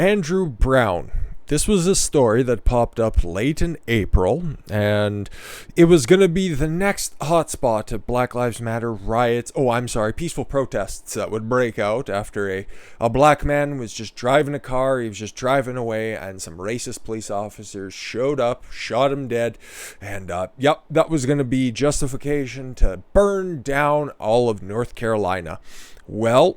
Andrew Brown. This was a story that popped up late in April, and it was going to be the next hotspot of Black Lives Matter riots. Peaceful protests that would break out after a black man was just driving a car. He was just driving away, and some racist police officers showed up, shot him dead, and that was going to be justification to burn down all of North Carolina. Well,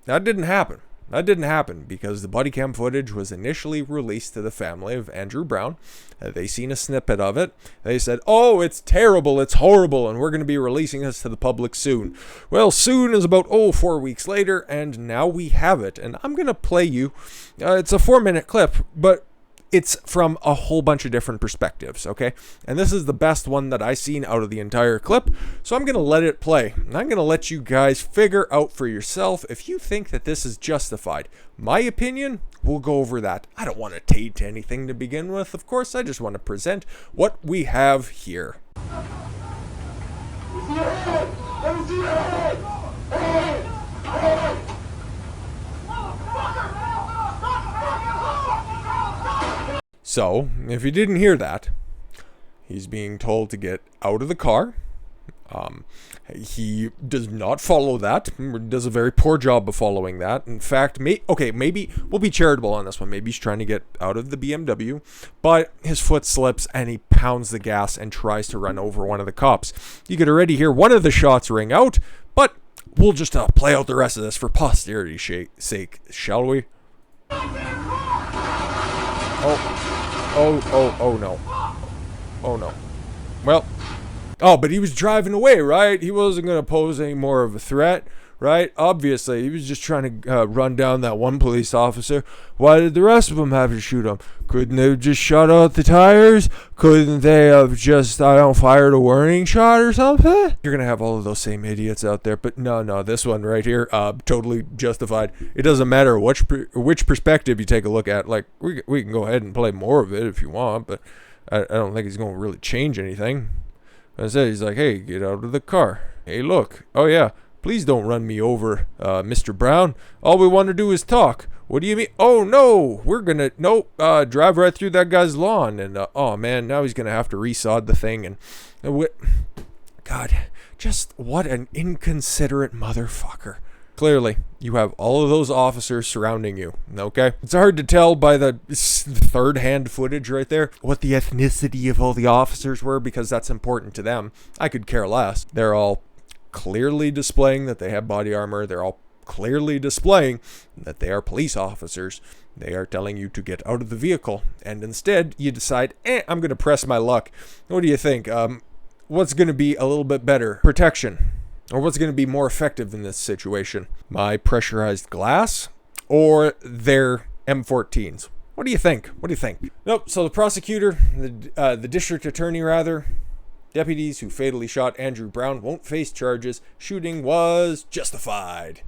that didn't happen. That didn't happen because the Bodycam footage was initially released to the family of Andrew Brown. They seen a snippet of it. They said, "Oh, it's terrible, it's horrible, and we're going to be releasing this to the public soon." Well, soon is about 4 weeks later, and now we have it. And I'm going to play you. It's a 4-minute clip, but it's from a whole bunch of different perspectives, okay? And this is the best one that I've seen out of the entire clip, so I'm going to let it play. And I'm going to let you guys figure out for yourself if you think that this is justified. My opinion, we'll go over that. I don't want to taint anything to begin with, of course. I just want to present what we have here. So, if you didn't hear that, he's being told to get out of the car. He does not follow that, does a very poor job of following that. In fact, maybe we'll be charitable on this one. Maybe he's trying to get out of the BMW, but his foot slips and he pounds the gas and tries to run over one of the cops. You could already hear one of the shots ring out, but we'll just play out the rest of this for posterity's sake, shall we? Oh no. Oh no. Well, but he was driving away, right? He wasn't going to pose any more of a threat, right? Obviously, he was just trying to run down that one police officer. Why did the rest of them have to shoot him? Couldn't they have just shot out the tires? Couldn't they have just, fired a warning shot or something? You're going to have all of those same idiots out there, but no, this one right here, totally justified. It doesn't matter which perspective you take a look at. Like, we can go ahead and play more of it if you want, but I don't think it's going to really change anything. I said, he's like, "Hey, get out of the car. Hey, look. Oh, yeah. Please don't run me over, Mr. Brown. All we want to do is talk." "What do you mean?" "Oh, no. We're going to, drive right through that guy's lawn." And, oh, man, now he's going to have to resod the thing. And, God, just what an inconsiderate motherfucker. Clearly, you have all of those officers surrounding you, okay? It's hard to tell by the third-hand footage right there what the ethnicity of all the officers were because that's important to them. I could care less. They're all clearly displaying that they have body armor. They're all clearly displaying that they are police officers. They are telling you to get out of the vehicle, and instead you decide, I'm going to press my luck. What do you think? What's going to be a little bit better? Protection. Or what's going to be more effective in this situation? My pressurized glass or their M14s? What do you think? Nope. So the prosecutor, the district attorney rather, deputies who fatally shot Andrew Brown won't face charges. Shooting was justified.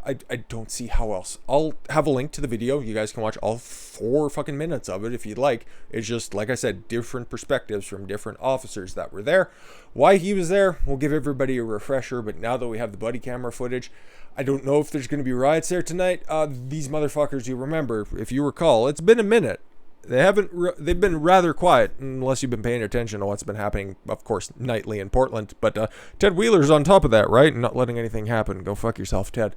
I don't see how else. I'll have a link to the video. You guys can watch all 4 fucking minutes of it if you'd like. It's just, like I said, different perspectives from different officers that were there. Why he was there, we'll give everybody a refresher. But now that we have the body camera footage, I don't know if there's going to be riots there tonight. These motherfuckers, you remember, if you recall, it's been a minute. They've been rather quiet, unless you've been paying attention to what's been happening, of course, nightly in Portland. But Ted Wheeler's on top of that, right? And not letting anything happen. Go fuck yourself, Ted.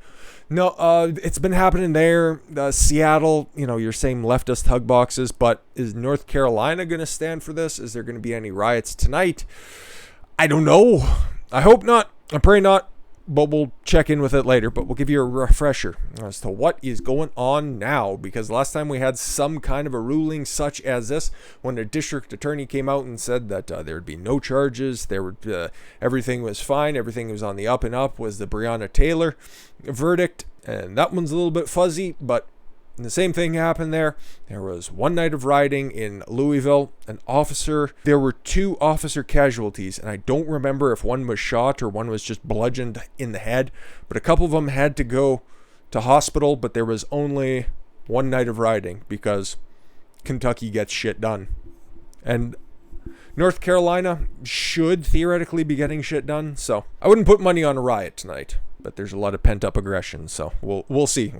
No, it's been happening there. Seattle, your same leftist hug boxes. But is North Carolina going to stand for this? Is there going to be any riots tonight? I don't know. I hope not. I pray not. But we'll check in with it later. But we'll give you a refresher as to what is going on now. Because last time we had some kind of a ruling such as this, when the district attorney came out and said that there would be no charges, everything was fine, everything was on the up and up, was the Breonna Taylor verdict. And that one's a little bit fuzzy, but the same thing happened there. There was one night of rioting in Louisville. There were 2 officer casualties, and I don't remember if one was shot or one was just bludgeoned in the head, but a couple of them had to go to hospital, but there was only one night of rioting because Kentucky gets shit done. And North Carolina should theoretically be getting shit done, so I wouldn't put money on a riot tonight. but there's a lot of pent-up aggression, so we'll see.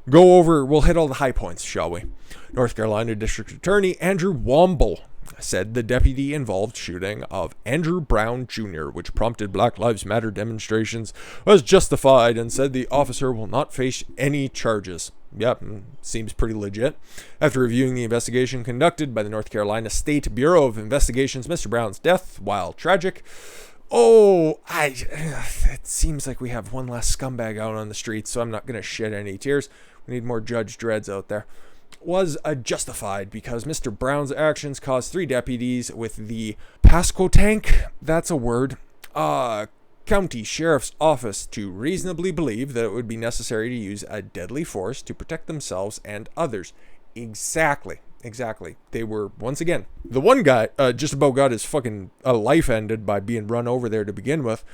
We'll hit all the high points, shall we? North Carolina District Attorney Andrew Womble said the deputy involved shooting of Andrew Brown Jr., which prompted Black Lives Matter demonstrations, was justified, and said the officer will not face any charges. Yep, seems pretty legit. After reviewing the investigation conducted by the North Carolina State Bureau of Investigations, Mr. Brown's death, while tragic, it seems like we have one less scumbag out on the streets, so I'm not going to shed any tears. We need more Judge Dreds out there. Was justified because Mr. Brown's actions caused 3 deputies with the Pasquotank, that's a word, County Sheriff's Office to reasonably believe that it would be necessary to use a deadly force to protect themselves and others. Exactly. They were, once again, the one guy just about got his fucking life ended by being run over there to begin with.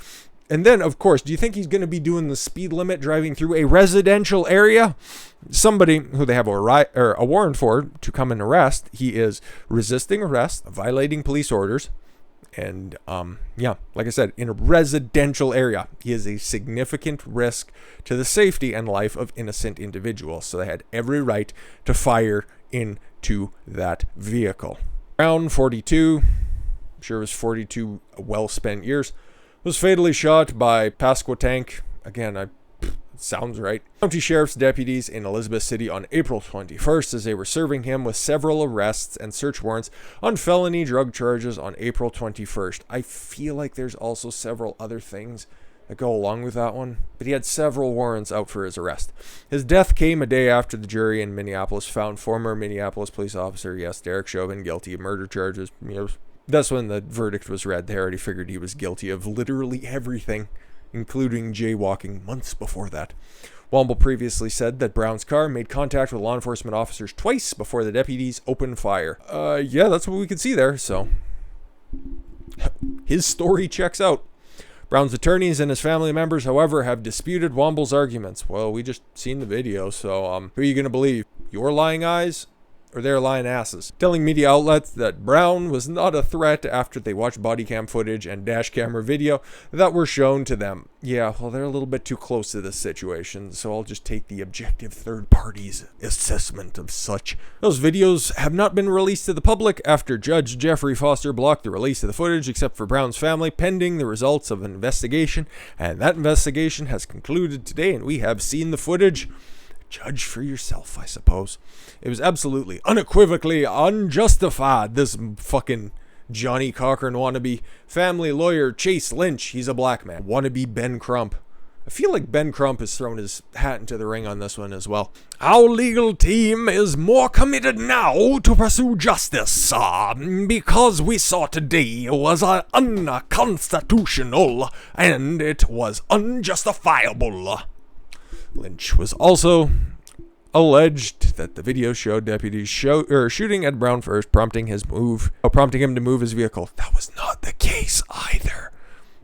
And then, of course, do you think he's going to be doing the speed limit driving through a residential area? Somebody who they have a warrant for to come and arrest, he is resisting arrest, violating police orders, and, like I said, in a residential area. He is a significant risk to the safety and life of innocent individuals, so they had every right to fire into that vehicle. Brown, 42, I'm sure it was 42 well-spent years, was fatally shot by Pasquotank. Again, sounds right. County Sheriff's deputies in Elizabeth City on April 21st as they were serving him with several arrests and search warrants on felony drug charges on April 21st. I feel like there's also several other things that go along with that one, but he had several warrants out for his arrest. His death came a day after the jury in Minneapolis found former Minneapolis police officer, Derek Chauvin, guilty of murder charges. That's when the verdict was read. They already figured he was guilty of literally everything, including jaywalking months before that. Womble previously said that Brown's car made contact with law enforcement officers twice before the deputies opened fire. That's what we could see there, so his story checks out. Brown's attorneys and his family members, however, have disputed Womble's arguments. Well, we just seen the video, so who are you going to believe? Your lying eyes or their lying asses? Telling media outlets that Brown was not a threat after they watched bodycam footage and dash camera video that were shown to them. Yeah, well, they're a little bit too close to this situation, so I'll just take the objective third party's assessment of such. Those videos have not been released to the public after Judge Jeffrey Foster blocked the release of the footage except for Brown's family pending the results of an investigation, and that investigation has concluded today and we have seen the footage. Judge for yourself, I suppose. It was absolutely, unequivocally unjustified. This fucking Johnny Cochran wannabe family lawyer Chase Lynch, he's a black man. Wannabe Ben Crump. I feel like Ben Crump has thrown his hat into the ring on this one as well. Our legal team is more committed now to pursue justice, because we saw today was unconstitutional and it was unjustifiable. Lynch was also alleged that the video showed deputies shooting at Brown first, prompting him to move his vehicle. That was not the case either.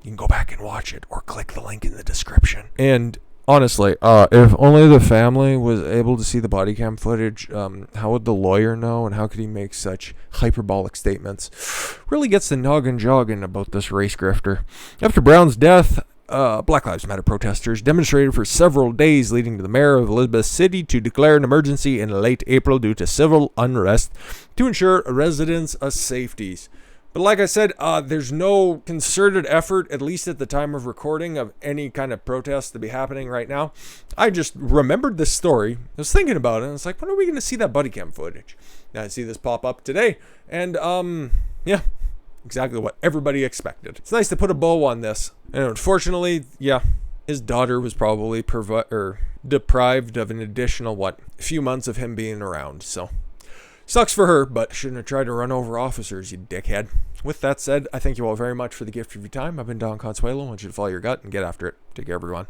You can go back and watch it or click the link in the description. And honestly, if only the family was able to see the body cam footage, how would the lawyer know and how could he make such hyperbolic statements? Really gets the noggin jogging about this race grifter. After Brown's death, Black Lives Matter protesters demonstrated for several days, leading to the mayor of Elizabeth City to declare an emergency in late April due to civil unrest to ensure residents' safety. But like I said, there's no concerted effort, at least at the time of recording, of any kind of protest to be happening right now. I just remembered this story. I was thinking about it, and I was like, when are we going to see that bodycam footage? Now I see this pop up today, and yeah, exactly what everybody expected. It's nice to put a bow on this. And unfortunately, yeah, his daughter was probably deprived of an additional, few months of him being around. So, sucks for her, but shouldn't have tried to run over officers, you dickhead. With that said, I thank you all very much for the gift of your time. I've been Don Consuelo. I want you to follow your gut and get after it. Take care, everyone.